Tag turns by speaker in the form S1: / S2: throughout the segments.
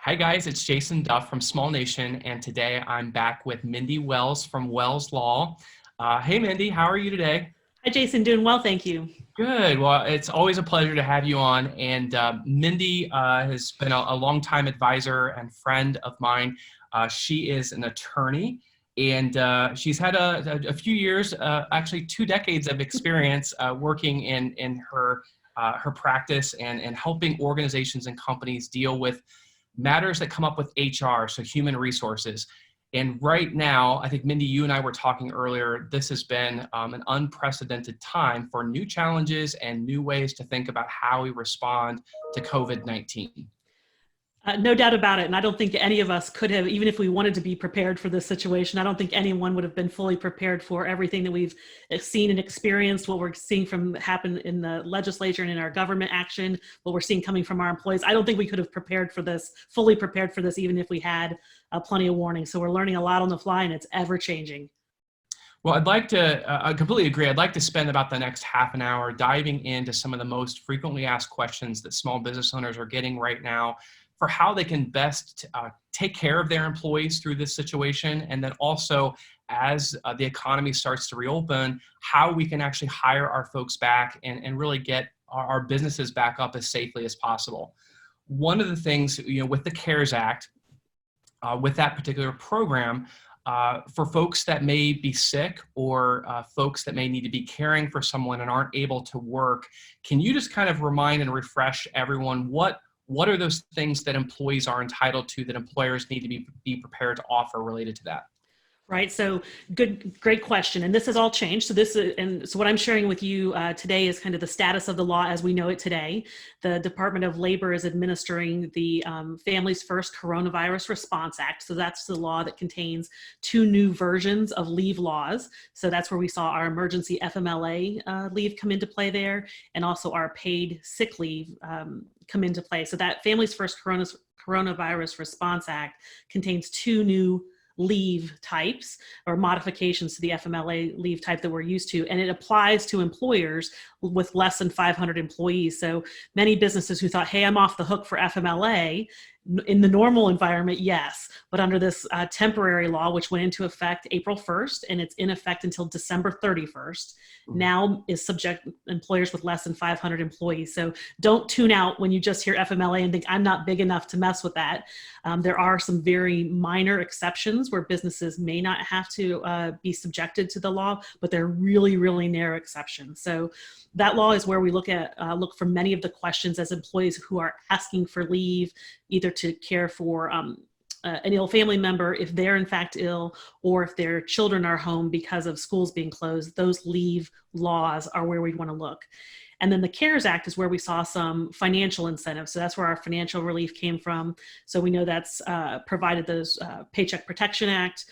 S1: Hi guys, it's Jason Duff from Small Nation, and today I'm back with Mindy Wells from Wells Law. Hey Mindy, how are you today?
S2: Hi, Jason. Doing well, thank you.
S1: Good. Well, it's always a pleasure to have you on. And Mindy has been a longtime advisor and friend of mine. She is an attorney, and she's had a few years, actually 2 decades of experience working in her practice and helping organizations and companies deal with matters that come up with HR, so human resources. And right now, I think, Mindy, you and I were talking earlier, this has been an unprecedented time for new challenges and new ways to think about how we respond to COVID-19.
S2: No doubt about it. And I don't think any of us could have, even if we wanted to be prepared for this situation, I don't think anyone would have been fully prepared for everything that we've seen and experienced, what we're seeing from happen in the legislature and in our government action, what we're seeing coming from our employees. I don't think we could have prepared for this, fully prepared for this, even if we had plenty of warning. So we're learning a lot on the fly, and it's ever changing.
S1: Well, I completely agree. I'd like to spend about the next half an hour diving into some of the most frequently asked questions that small business owners are getting right now for how they can best take care of their employees through this situation. And then also, as the economy starts to reopen, how we can actually hire our folks back and really get our businesses back up as safely as possible. One of the things, with the CARES Act, with that particular program, for folks that may be sick or folks that may need to be caring for someone and aren't able to work, can you just kind of remind and refresh everyone what are those things that employees are entitled to that employers need to be prepared to offer related to that?
S2: Right. So great question. And this has all changed. So what I'm sharing with you today is kind of the status of the law as we know it today. The Department of Labor is administering the Families First Coronavirus Response Act. So that's the law that contains two new versions of leave laws. So that's where we saw our emergency FMLA leave come into play there, and also our paid sick leave come into play. So that Families First Coronavirus Response Act contains two new leave types or modifications to the FMLA leave type that we're used to. And it applies to employers with less than 500 employees. So many businesses who thought, hey, I'm off the hook for FMLA, in the normal environment, yes, but under this temporary law, which went into effect April 1st, and it's in effect until December 31st, now is subject employers with less than 500 employees. So don't tune out when you just hear FMLA and think, I'm not big enough to mess with that. There are some very minor exceptions where businesses may not have to be subjected to the law, but they're really, really narrow exceptions. So that law is where we look for many of the questions as employees who are asking for leave, either to care for an ill family member if they're in fact ill, or if their children are home because of schools being closed. Those leave laws are where we want to look. And then the CARES Act is where we saw some financial incentives. So that's where our financial relief came from. So we know that's provided those Paycheck Protection Act,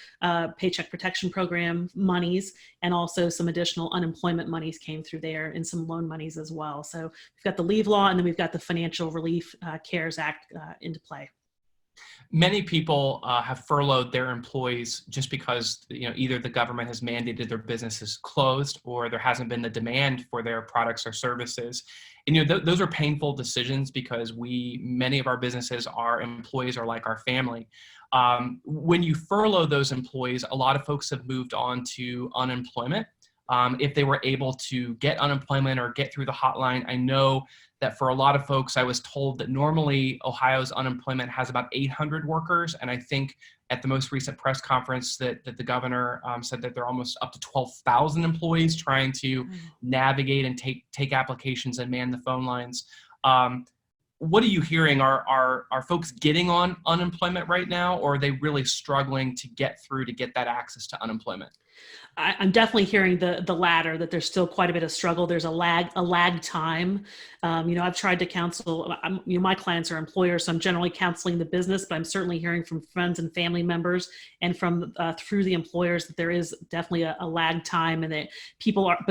S2: Paycheck Protection Program monies, and also some additional unemployment monies came through there, and some loan monies as well. So we've got the leave law, and then we've got the financial relief CARES Act into play.
S1: Many people have furloughed their employees just because either the government has mandated their businesses closed, or there hasn't been the demand for their products or services. And those are painful decisions because many of our businesses, our employees are like our family. When you furlough those employees, a lot of folks have moved on to unemployment. If they were able to get unemployment or get through the hotline. I know that for a lot of folks, I was told that normally Ohio's unemployment has about 800 workers. And I think at the most recent press conference that the governor said that they're almost up to 12,000 employees trying to navigate and take applications and man the phone lines. What are you hearing? Are folks getting on unemployment right now, or are they really struggling to get through to get that access to unemployment?
S2: I'm definitely hearing the latter, that there's still quite a bit of struggle. There's a lag time. I've tried to counsel, my clients are employers, so I'm generally counseling the business, but I'm certainly hearing from friends and family members and from through the employers that there is definitely a lag time, and that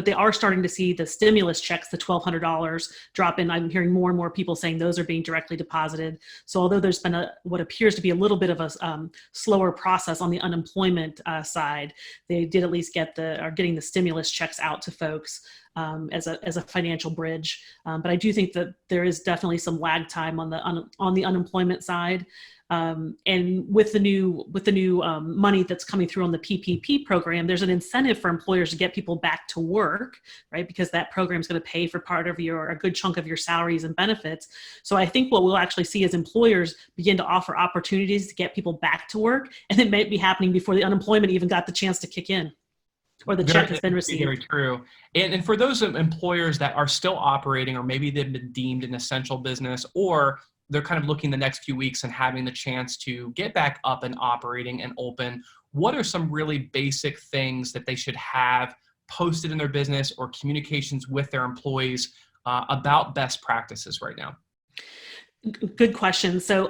S2: they are starting to see the stimulus checks, the $1,200 drop in. I'm hearing more and more people saying those are being directly deposited. So although there's been what appears to be a little bit of a slower process on the unemployment side, they did at least are getting the stimulus checks out to folks. as a financial bridge. But I do think that there is definitely some lag time on the unemployment side. And with the new money that's coming through on the PPP program, there's an incentive for employers to get people back to work, right? Because that program is going to pay for part of a good chunk of your salaries and benefits. So I think what we'll actually see is employers begin to offer opportunities to get people back to work, and it may be happening before the unemployment even got the chance to kick in, or the check has been received.
S1: Very true. And for those employers that are still operating, or maybe they've been deemed an essential business, or they're kind of looking the next few weeks and having the chance to get back up and operating and open, what are some really basic things that they should have posted in their business or communications with their employees about best practices right now?
S2: Good question. So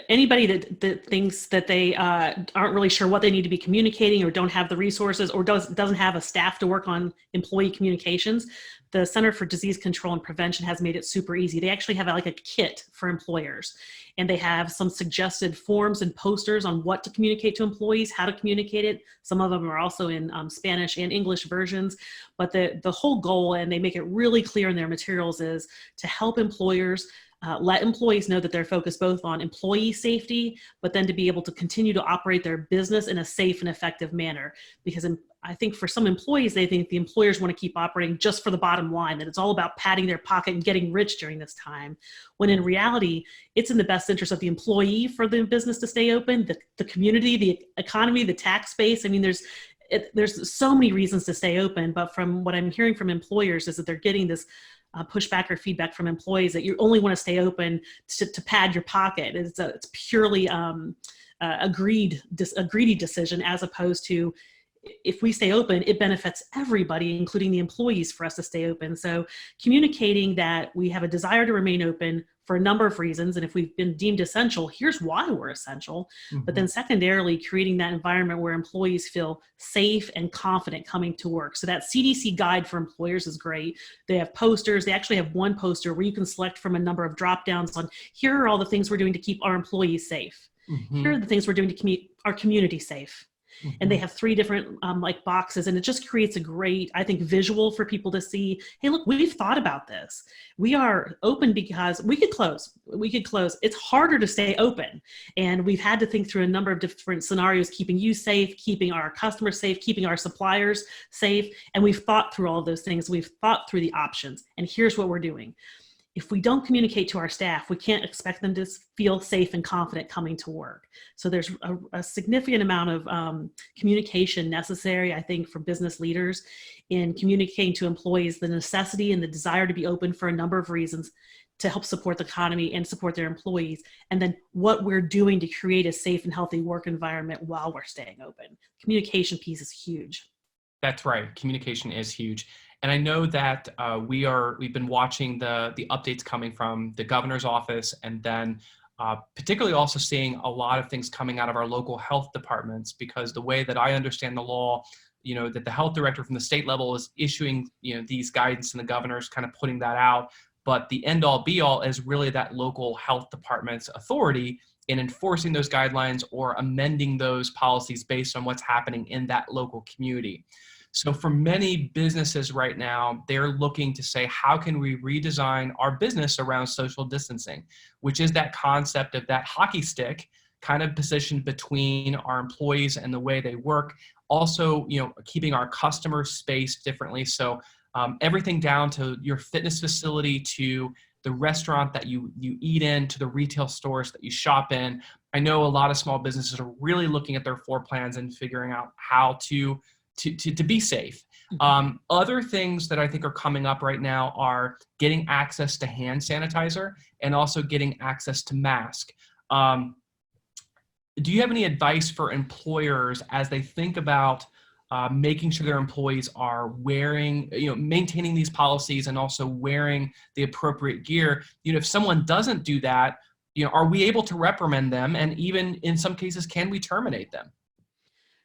S2: anybody that thinks that they aren't really sure what they need to be communicating, or don't have the resources, or doesn't have a staff to work on employee communications, the Center for Disease Control and Prevention has made it super easy. They actually have like a kit for employers, and they have some suggested forms and posters on what to communicate to employees, how to communicate it. Some of them are also in Spanish and English versions, but the whole goal, and they make it really clear in their materials, is to help employers let employees know that they're focused both on employee safety, but then to be able to continue to operate their business in a safe and effective manner. Because I think for some employees, they think the employers want to keep operating just for the bottom line, that it's all about padding their pocket and getting rich during this time. When in reality, it's in the best interest of the employee for the business to stay open, the community, the economy, the tax base. I mean, there's so many reasons to stay open, but from what I'm hearing from employers is that they're getting this pushback or feedback from employees that you only want to stay open to pad your pocket. It's purely a greedy decision, as opposed to, if we stay open, it benefits everybody, including the employees, for us to stay open. So communicating that we have a desire to remain open for a number of reasons, and if we've been deemed essential, here's why we're essential. Mm-hmm. But then secondarily, creating that environment where employees feel safe and confident coming to work. So that CDC guide for employers is great. They have posters. They actually have one poster where you can select from a number of drop downs on, here are all the things we're doing to keep our employees safe. Mm-hmm. Here are the things we're doing to keep our community safe. Mm-hmm. And they have 3 different like boxes, and it just creates a great, I think, visual for people to see, hey, look, we've thought about this. We are open because we could close. It's harder to stay open. And we've had to think through a number of different scenarios, keeping you safe, keeping our customers safe, keeping our suppliers safe. And we've thought through all of those things. We've thought through the options. And here's what we're doing. If we don't communicate to our staff, we can't expect them to feel safe and confident coming to work. So there's a significant amount of communication necessary, I think, for business leaders in communicating to employees the necessity and the desire to be open for a number of reasons to help support the economy and support their employees, and then what we're doing to create a safe and healthy work environment while we're staying open. Communication piece is huge.
S1: That's right. Communication is huge. And I know that we've been watching the updates coming from the governor's office, and then particularly also seeing a lot of things coming out of our local health departments, because the way that I understand the law, that the health director from the state level is issuing, these guidance, and the governor's kind of putting that out. But the end all be all is really that local health department's authority in enforcing those guidelines or amending those policies based on what's happening in that local community. So for many businesses right now, they're looking to say, how can we redesign our business around social distancing, which is that concept of that hockey stick kind of positioned between our employees and the way they work. Also, keeping our customers spaced differently. So everything down to your fitness facility, to the restaurant that you eat in, to the retail stores that you shop in. I know a lot of small businesses are really looking at their floor plans and figuring out how to be safe. Other things that I think are coming up right now are getting access to hand sanitizer and also getting access to mask. Do you have any advice for employers as they think about making sure their employees are wearing, maintaining these policies and also wearing the appropriate gear? If someone doesn't do that, are we able to reprimand them? And even in some cases, can we terminate them?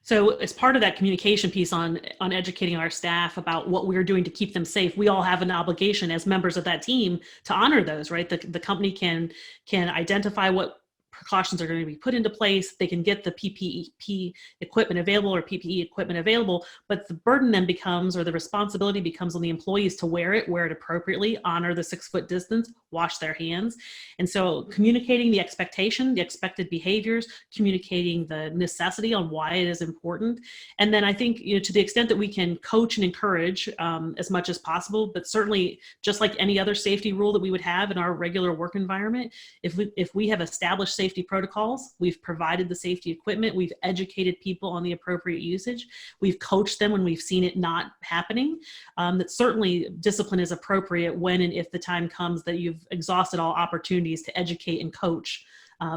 S2: So as part of that communication piece on educating our staff about what we're doing to keep them safe, we all have an obligation as members of that team to honor those, right? The company can identify what precautions are going to be put into place. They can get the PPE equipment available or PPE equipment available, but the burden then becomes, or the responsibility becomes on the employees to wear it appropriately, honor the 6-foot distance, wash their hands. And so communicating the expectation, the expected behaviors, communicating the necessity on why it is important. And then I think, to the extent that we can coach and encourage as much as possible, but certainly just like any other safety rule that we would have in our regular work environment, if we have established safety protocols, we've provided the safety equipment, we've educated people on the appropriate usage, we've coached them when we've seen it not happening, that certainly discipline is appropriate when and if the time comes that you've exhausted all opportunities to educate and coach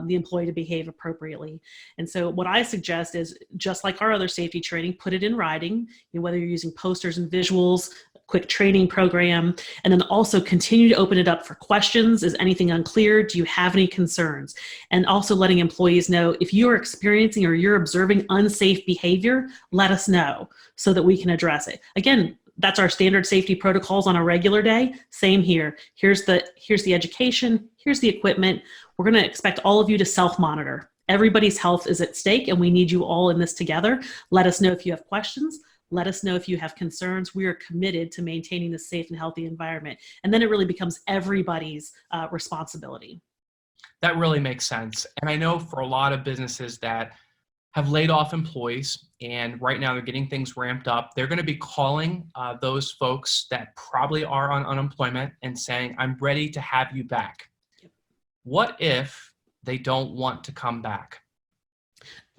S2: the employee to behave appropriately. And so what I suggest is, just like our other safety training, put it in writing, whether you're using posters and visuals, quick training program, and then also continue to open it up for questions. Is anything unclear? Do you have any concerns? And also letting employees know, if you're experiencing or you're observing unsafe behavior, let us know so that we can address it. Again, that's our standard safety protocols on a regular day. Same here. Here's the education, here's the equipment. We're going to expect all of you to self-monitor. Everybody's health is at stake, and we need you all in this together. Let us know if you have questions. Let us know if you have concerns. We are committed to maintaining the safe and healthy environment. And then it really becomes everybody's responsibility.
S1: That really makes sense. And I know for a lot of businesses that have laid off employees, and right now they're getting things ramped up, they're going to be calling those folks that probably are on unemployment and saying, I'm ready to have you back. Yep. What if they don't want to come back?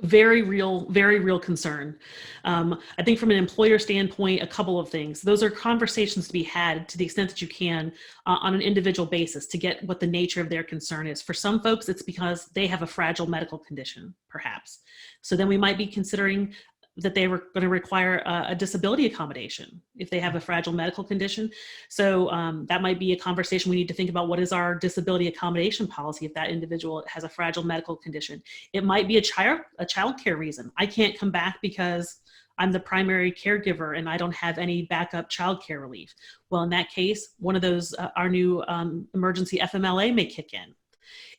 S2: Very real concern. I think from an employer standpoint, a couple of things. Those are conversations to be had to the extent that you can on an individual basis to get what the nature of their concern is. For some folks, it's because they have a fragile medical condition, perhaps. So then we might be considering that they were going to require a disability accommodation if they have a fragile medical condition. So that might be a conversation we need to think about. What is our disability accommodation policy if that individual has a fragile medical condition? It might be a child care reason. I can't come back because I'm the primary caregiver and I don't have any backup child care relief. Well, in that case, one of those, our new emergency FMLA may kick in.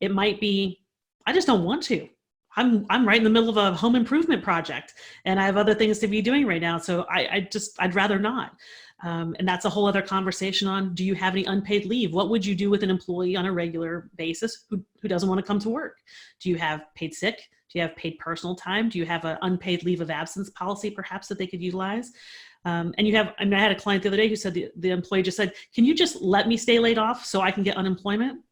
S2: It might be, I just don't want to. I'm right in the middle of a home improvement project and I have other things to be doing right now. So I'd rather not. And that's a whole other conversation on, do you have any unpaid leave? What would you do with an employee on a regular basis who doesn't want to come to work? Do you have paid sick? Do you have paid personal time? Do you have an unpaid leave of absence policy perhaps that they could utilize? And I had a client the other day who said the employee just said, can you just let me stay laid off so I can get unemployment?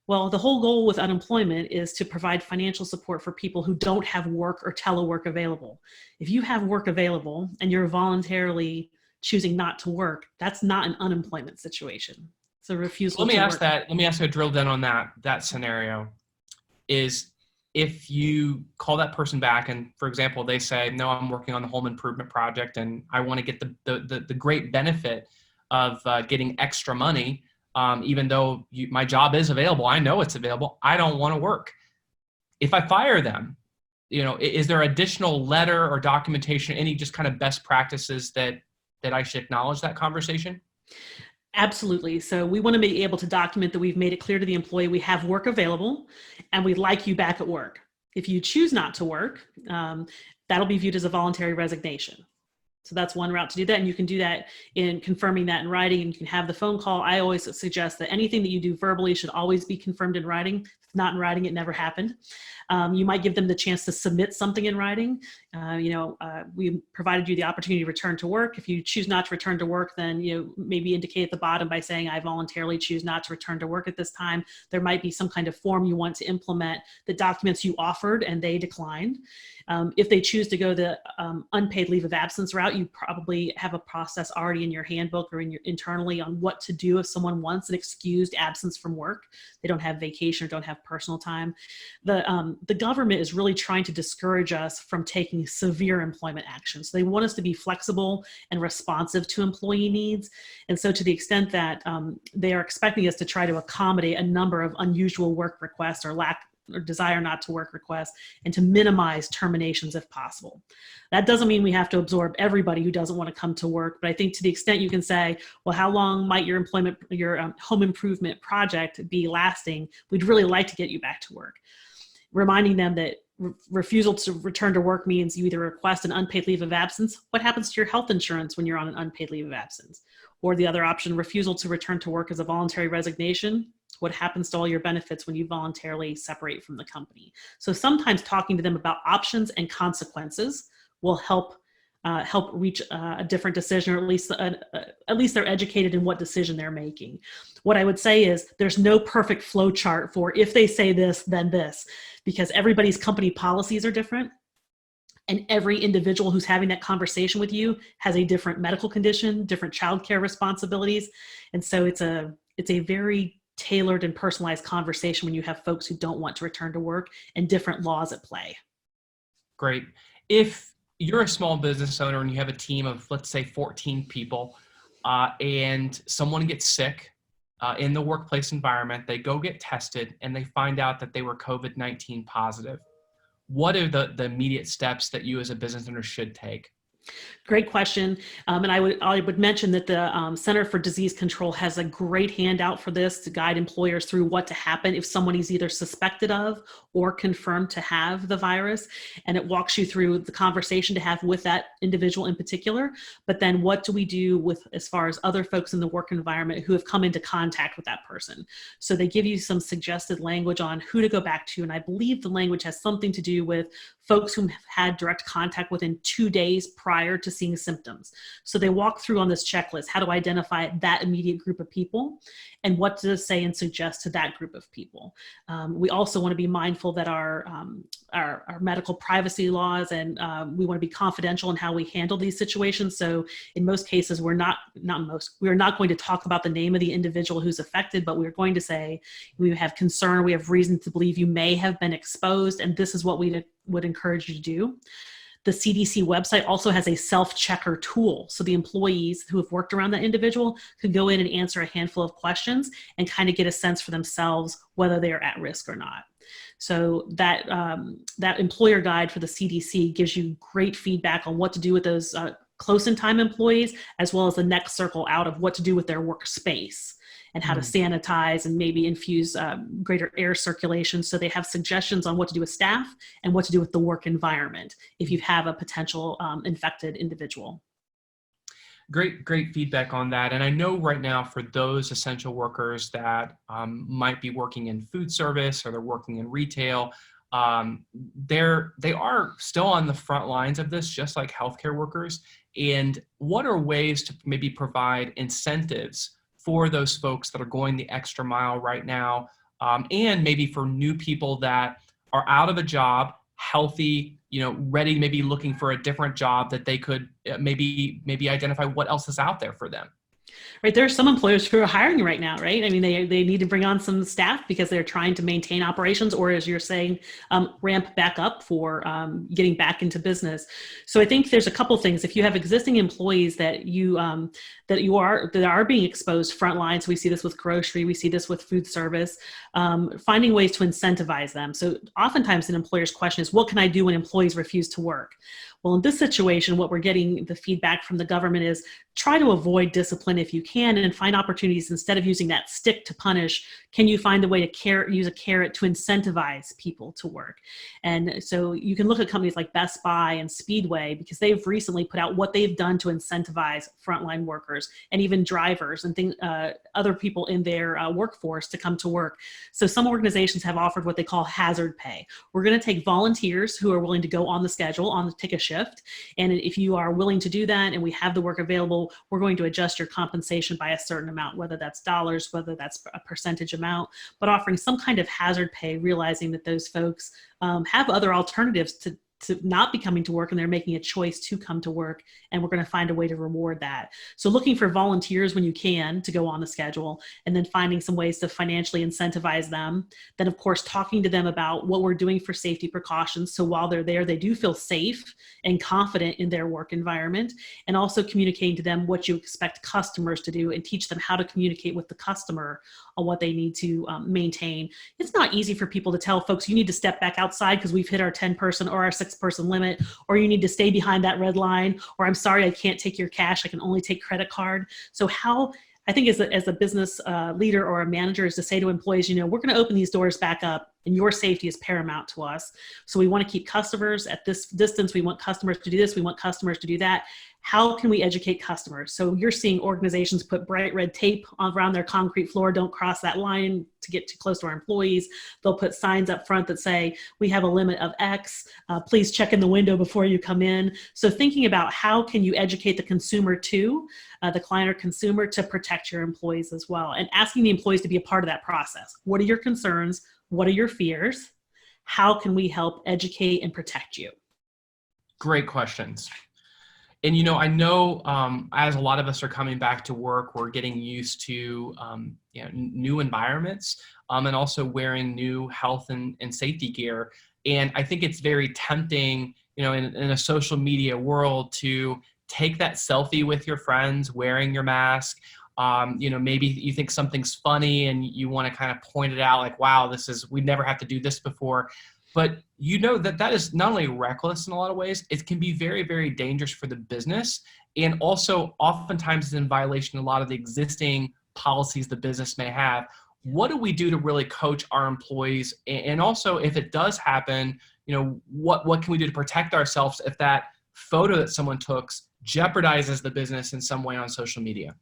S2: Well, the whole goal with unemployment is to provide financial support for people who don't have work or telework available. If you have work available and you're voluntarily choosing not to work, that's not an unemployment situation. It's a refusal.
S1: Let me ask you a drill down on that scenario. Is if you call that person back and, for example, they say, no, I'm working on the home improvement project and I want to get the great benefit of getting extra money. Even though my job is available, I know it's available, I don't want to work. If I fire them, is there additional letter or documentation, any just kind of best practices that I should acknowledge that conversation?
S2: Absolutely. So we want to be able to document that we've made it clear to the employee we have work available and we'd like you back at work. If you choose not to work, that'll be viewed as a voluntary resignation. So that's one route to do that. And you can do that in confirming that in writing, and you can have the phone call. I always suggest that anything that you do verbally should always be confirmed in writing. If it's not in writing, it never happened. You might give them the chance to submit something in writing. We provided you the opportunity to return to work. If you choose not to return to work, then maybe indicate at the bottom by saying, I voluntarily choose not to return to work at this time. There might be some kind of form you want to implement that documents you offered and they declined. If they choose to go the unpaid leave of absence route, you probably have a process already in your handbook or internally on what to do if someone wants an excused absence from work. They don't have vacation or don't have personal time. The government is really trying to discourage us from taking severe employment actions. They want us to be flexible and responsive to employee needs. And so to the extent that they are expecting us to try to accommodate a number of unusual work requests or lack or desire not to work requests, and to minimize terminations if possible. That doesn't mean we have to absorb everybody who doesn't want to come to work, but I think to the extent you can say, well, how long might your home improvement project be lasting? We'd really like to get you back to work. Reminding them that refusal to return to work means you either request an unpaid leave of absence. What happens to your health insurance when you're on an unpaid leave of absence? Or the other option, refusal to return to work is a voluntary resignation. What happens to all your benefits when you voluntarily separate from the company? So sometimes talking to them about options and consequences will help reach a different decision, or at least they're educated in what decision they're making. What I would say is there's no perfect flow chart for if they say this, then this, because everybody's company policies are different. And every individual who's having that conversation with you has a different medical condition, different childcare responsibilities. And so it's a very tailored and personalized conversation when you have folks who don't want to return to work and different laws at play.
S1: Great. If you're a small business owner and you have a team of, let's say, 14 people, and someone gets sick in the workplace environment, they go get tested and they find out that they were COVID-19 positive. What are the immediate steps that you as a business owner should take?
S2: Great question. And I would mention that the Center for Disease Control has a great handout for this to guide employers through what to happen if someone is either suspected of or confirmed to have the virus. And it walks you through the conversation to have with that individual in particular. But then what do we do with as far as other folks in the work environment who have come into contact with that person? So they give you some suggested language on who to go back to. And I believe the language has something to do with folks who have had direct contact within 2 days prior to seeing symptoms. So they walk through on this checklist how to identify that immediate group of people and what to say and suggest to that group of people. We also want to be mindful that our medical privacy laws and we want to be confidential in how we handle these situations. So in most cases, we're not going to talk about the name of the individual who's affected, but we're going to say we have concern, we have reason to believe you may have been exposed, and this is what we would encourage you to do. The CDC website also has a self-checker tool. So the employees who have worked around that individual could go in and answer a handful of questions and kind of get a sense for themselves whether they are at risk or not. So that employer guide for the CDC gives you great feedback on what to do with those close in time employees, as well as the next circle out of what to do with their workspace and how to sanitize and maybe infuse greater air circulation. So they have suggestions on what to do with staff and what to do with the work environment if you have a potential infected individual.
S1: Great feedback on that. And I know right now for those essential workers that might be working in food service or they're working in retail, they are still on the front lines of this, just like healthcare workers. And what are ways to maybe provide incentives for those folks that are going the extra mile right now, and maybe for new people that are out of a job, healthy, ready, maybe looking for a different job, that they could maybe identify what else is out there for them?
S2: Right. There are some employers who are hiring right now, right? I mean, they need to bring on some staff because they're trying to maintain operations, or as you're saying, ramp back up for getting back into business. So I think there's a couple things. If you have existing employees that are being exposed frontline, so we see this with grocery, we see this with food service, finding ways to incentivize them. So oftentimes an employer's question is, what can I do when employees refuse to work? Well, in this situation, what we're getting the feedback from the government is try to avoid discipline if you can and find opportunities instead of using that stick to punish. Can you find a way to use a carrot to incentivize people to work? And so you can look at companies like Best Buy and Speedway because they've recently put out what they've done to incentivize frontline workers and even drivers and other people in their workforce to come to work. So some organizations have offered what they call hazard pay. We're going to take volunteers who are willing to go on the schedule, take a shift. And if you are willing to do that and we have the work available, we're going to adjust your compensation by a certain amount, whether that's dollars, whether that's a percentage amount, but offering some kind of hazard pay, realizing that those folks have other alternatives to to not be coming to work and they're making a choice to come to work, and we're going to find a way to reward that. So looking for volunteers when you can to go on the schedule, and then finding some ways to financially incentivize them. Then of course, talking to them about what we're doing for safety precautions. So while they're there, they do feel safe and confident in their work environment, and also communicating to them what you expect customers to do and teach them how to communicate with the customer on what they need to maintain. It's not easy for people to tell folks, you need to step back outside because we've hit our 10-person or our 6-person limit, or you need to stay behind that red line, or I'm sorry, I can't take your cash, I can only take credit card. So how, I think as a business leader or a manager, is to say to employees, you know, we're going to open these doors back up and your safety is paramount to us. So we want to keep customers at this distance. We want customers to do this. We want customers to do that. How can we educate customers? So you're seeing organizations put bright red tape around their concrete floor. Don't cross that line to get too close to our employees. They'll put signs up front that say, we have a limit of X. Please check in the window before you come in. So thinking about how can you educate the consumer too, the client or consumer, to protect your employees as well. And asking the employees to be a part of that process. What are your concerns? What are your fears? How can we help educate and protect you?
S1: Great questions. And, you know, I know as a lot of us are coming back to work, we're getting used to new environments and also wearing new health and safety gear. And I think it's very tempting, you know, in a social media world to take that selfie with your friends wearing your mask. You know, maybe you think something's funny and you want to kind of point it out like, wow, we never have to do this before. But you know that is not only reckless in a lot of ways, it can be very, very dangerous for the business. And also oftentimes is in violation of a lot of the existing policies the business may have. What do we do to really coach our employees? And also if it does happen, you know, what can we do to protect ourselves if that photo that someone took jeopardizes the business in some way on social media?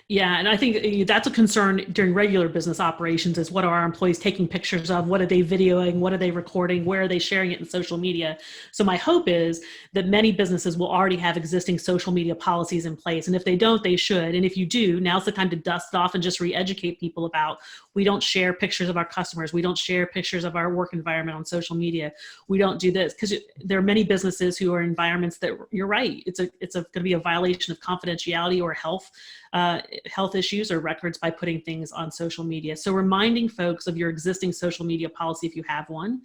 S2: Yeah, and I think that's a concern during regular business operations is what are our employees taking pictures of? What are they videoing? What are they recording? Where are they sharing it in social media? So my hope is that many businesses will already have existing social media policies in place. And if they don't, they should. And if you do, now's the time to dust it off and just re-educate people about, we don't share pictures of our customers. We don't share pictures of our work environment on social media. We don't do this, because there are many businesses who are in environments that, you're right, it's going to be a violation of confidentiality or health issues or records by putting things on social media. So reminding folks of your existing social media policy if you have one.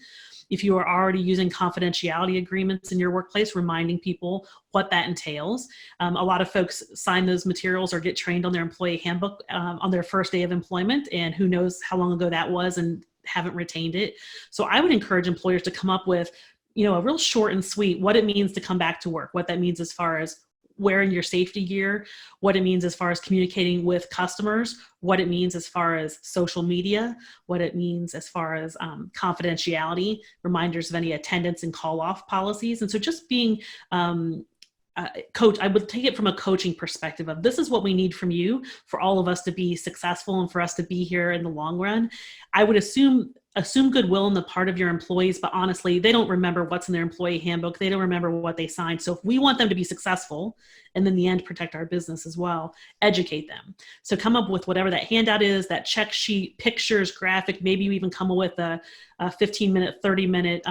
S2: If you are already using confidentiality agreements in your workplace, reminding people what that entails. A lot of folks sign those materials or get trained on their employee handbook on their first day of employment, and who knows how long ago that was and haven't retained it. So I would encourage employers to come up with, you know, a real short and sweet, what it means to come back to work, what that means as far as wearing your safety gear, what it means as far as communicating with customers, what it means as far as social media, what it means as far as confidentiality, reminders of any attendance and call off policies. And so just being coach, I would take it from a coaching perspective of, this is what we need from you for all of us to be successful and for us to be here in the long run. I would assume goodwill on the part of your employees, but honestly, they don't remember what's in their employee handbook. They don't remember what they signed. So if we want them to be successful and in the end protect our business as well, educate them. So come up with whatever that handout is, that check sheet, pictures, graphic, maybe you even come up with a 15-minute, 30-minute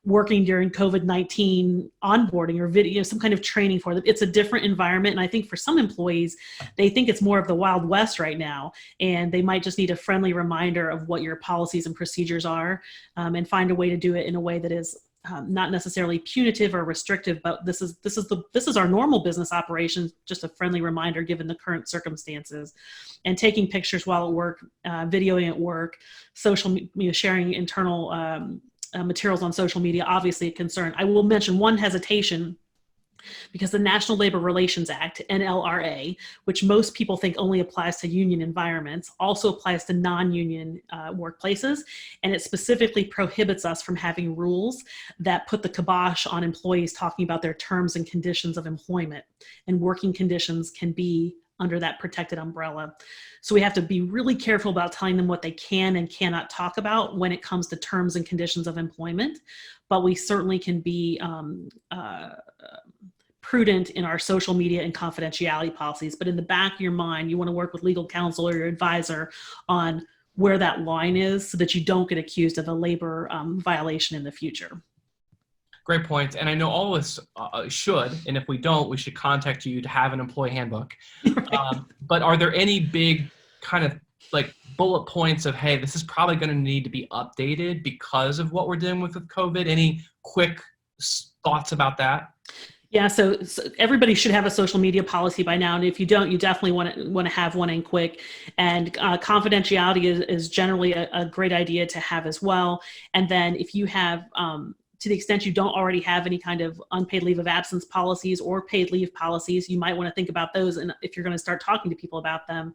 S2: working during COVID-19 onboarding or video, some kind of training for them. It's a different environment. And I think for some employees, they think it's more of the Wild West right now. And they might just need a friendly reminder of what your policies and procedures are, and find a way to do it in a way that is not necessarily punitive or restrictive, but this is our normal business operations, just a friendly reminder given the current circumstances. And taking pictures while at work, videoing at work, sharing internal materials on social media, obviously a concern. I will mention one hesitation, because the National Labor Relations Act, NLRA, which most people think only applies to union environments, also applies to non-union workplaces. And it specifically prohibits us from having rules that put the kibosh on employees talking about their terms and conditions of employment. And working conditions can be under that protected umbrella. So we have to be really careful about telling them what they can and cannot talk about when it comes to terms and conditions of employment. But we certainly can be prudent in our social media and confidentiality policies. But in the back of your mind, you want to work with legal counsel or your advisor on where that line is so that you don't get accused of a labor violation in the future.
S1: Great points. And I know all of us should, and if we don't, we should contact you to have an employee handbook.
S2: Right.
S1: But are there any big kind of like bullet points of, hey, this is probably going to need to be updated because of what we're dealing with COVID? Any quick thoughts about that?
S2: Yeah, so everybody should have a social media policy by now, and if you don't, you definitely want to have one in quick. And confidentiality is generally a great idea to have as well. And then if you have, to the extent you don't already have any kind of unpaid leave of absence policies or paid leave policies, you might want to think about those. And if you're going to start talking to people about them,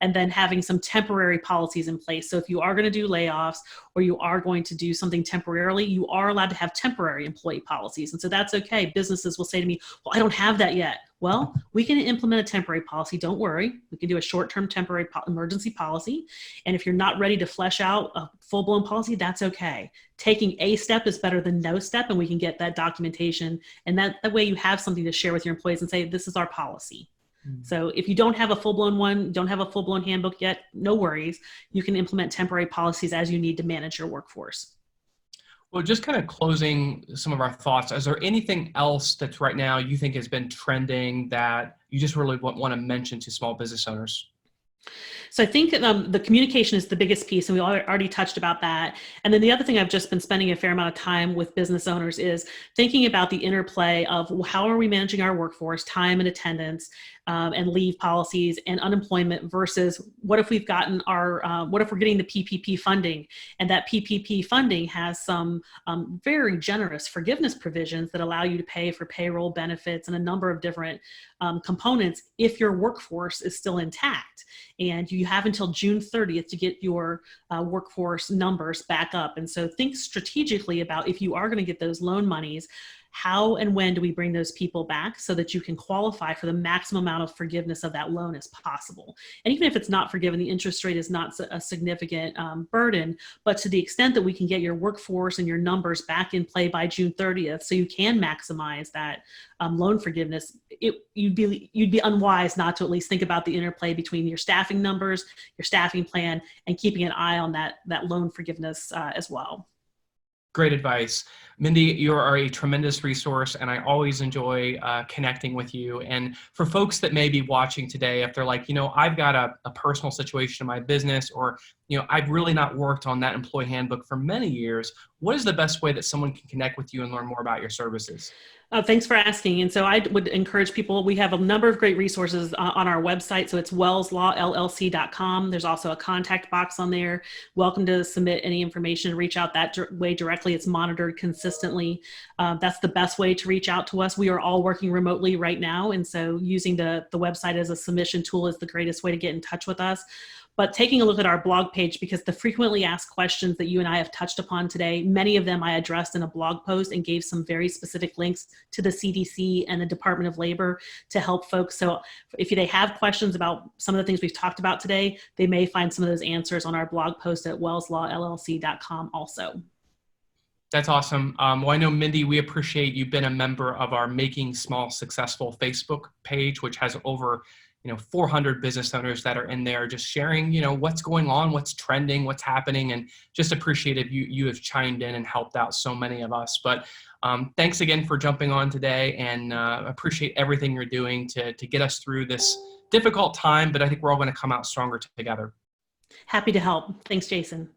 S2: and then having some temporary policies in place. So if you are going to do layoffs or you are going to do something temporarily, you are allowed to have temporary employee policies. And so that's okay. Businesses will say to me, well, I don't have that yet. Well, we can implement a temporary policy. Don't worry. We can do a short-term temporary emergency policy. And if you're not ready to flesh out a full-blown policy, that's okay. Taking a step is better than no step, and we can get that documentation. And that way you have something to share with your employees and say, this is our policy. So if you don't have a full-blown one, don't have a full-blown handbook yet, no worries. You can implement temporary policies as you need to manage your workforce.
S1: Well, just kind of closing some of our thoughts, is there anything else that's right now you think has been trending that you just really want to mention to small business owners?
S2: So I think the communication is the biggest piece, and we already touched about that. And then the other thing I've just been spending a fair amount of time with business owners is thinking about the interplay of how are we managing our workforce, time and attendance, and leave policies and unemployment versus what if we've gotten what if we're getting the PPP funding, and that PPP funding has some very generous forgiveness provisions that allow you to pay for payroll benefits and a number of different components if your workforce is still intact. And you have until June 30th to get your workforce numbers back up. And so think strategically about if you are going to get those loan monies, how and when do we bring those people back so that you can qualify for the maximum amount of forgiveness of that loan as possible? And even if it's not forgiven, the interest rate is not a significant burden, but to the extent that we can get your workforce and your numbers back in play by June 30th so you can maximize that loan forgiveness, you'd be unwise not to at least think about the interplay between your staffing numbers, your staffing plan, and keeping an eye on that loan forgiveness as well.
S1: Great advice. Mindi, you are a tremendous resource, and I always enjoy connecting with you. And for folks that may be watching today, if they're like, I've got a personal situation in my business, or, I've really not worked on that employee handbook for many years, what is the best way that someone can connect with you and learn more about your services?
S2: Thanks for asking. And so I would encourage people, we have a number of great resources on our website. So it's welleslawllc.com. There's also a contact box on there. Welcome to submit any information, reach out that way directly. It's monitored consistently. That's the best way to reach out to us. We are all working remotely right now. And so using the website as a submission tool is the greatest way to get in touch with us. But taking a look at our blog page, because the frequently asked questions that you and I have touched upon today, many of them I addressed in a blog post and gave some very specific links to the CDC and the Department of Labor to help folks. So if they have questions about some of the things we've talked about today, they may find some of those answers on our blog post at welleslawllc.com also.
S1: That's awesome. Well, I know, Mindi, we appreciate you've been a member of our Making Small Successful Facebook page, which has over 400 business owners that are in there just sharing, what's going on, what's trending, what's happening, and just appreciative you have chimed in and helped out so many of us. But thanks again for jumping on today, and appreciate everything you're doing to get us through this difficult time, but I think we're all going to come out stronger together.
S2: Happy to help. Thanks, Jason.